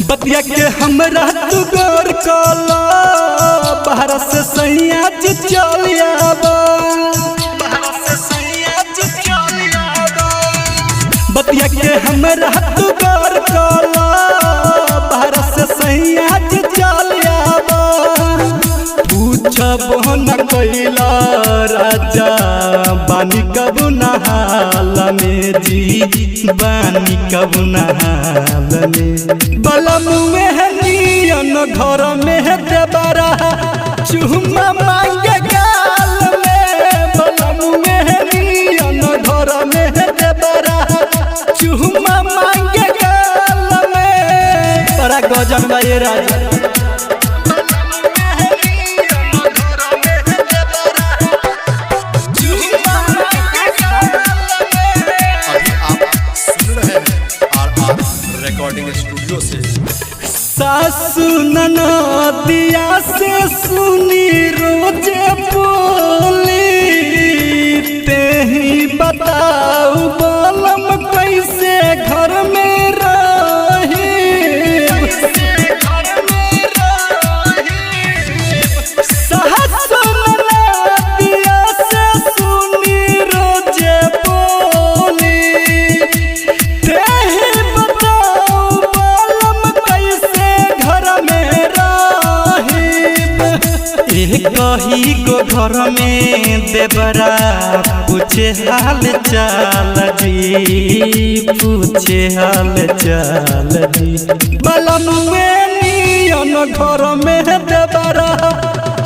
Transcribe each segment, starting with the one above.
बतिया के हमरा तू गौर कला बाहर से सैया चल आबा बतिया के हमरा तू गौर कला बाहर से सैया चल आबा पूछब न कैला राजा बानी कब नहाल में जी बानी कब नहाल में बलम में घर में देबरा चुम्मा मांगे गाल में बलम में घर में देबरा चुम्मा मांगे गाल में बड़ा गजन बा ये राजा। रिकॉर्डिंग स्टूडियो से सासु ननदिया से सुनी रोजे बोली ते ही बताऊ बलम कैसे घर में रही सासु ननदिया से सुनी रोजे बोली ते ही कही गो घर में देबरा पूछे हाल चाल जी पूछे हाल चाल जी बलम में घर में देबरा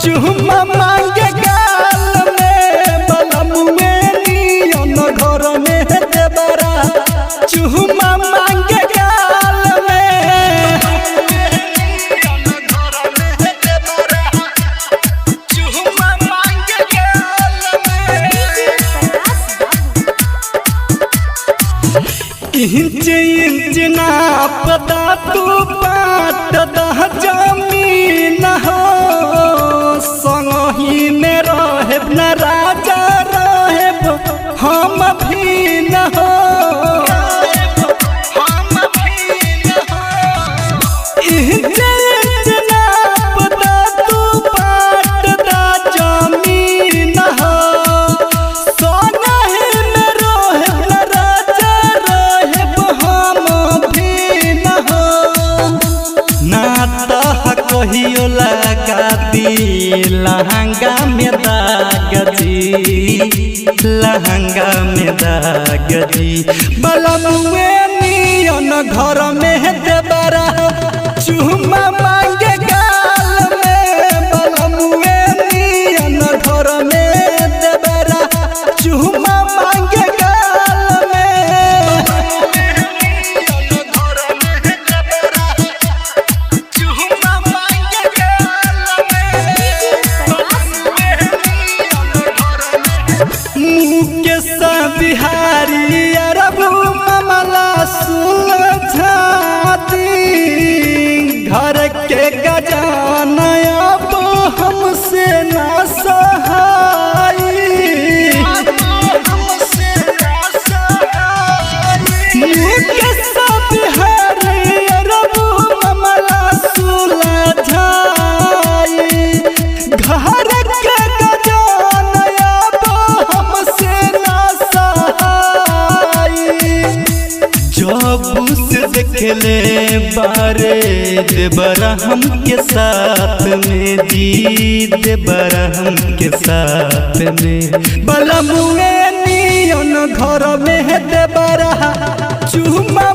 चुम्मा मांगे गाल में बलम में घर में देबरा चुम्मा मांगे गाल में इंच इंच नापदा तू पाट दह जमीन हो संगही में रहे न राजा रहे हम भी न हो इंच इंच नापदा तू पाट दह जमीन हो कहियो लगा दी लहंगा में दाग जी लहंगा में दाग जी बलम में घर में देबरा चुम्मा मांगे गाल में बलम में घर में देबरा चुम्मा मांगे गाल में बिहारी अरब मामला सुलझा दी घर के गजाना अब हमसे ना सहाई बिहारी अरब मामला सुलझा घर के गजाना अब हमसे जब से देखले बारे देबरा हम के साथ में जी देबरा हम के साथ में बलम में घर में देबरा चुम्मा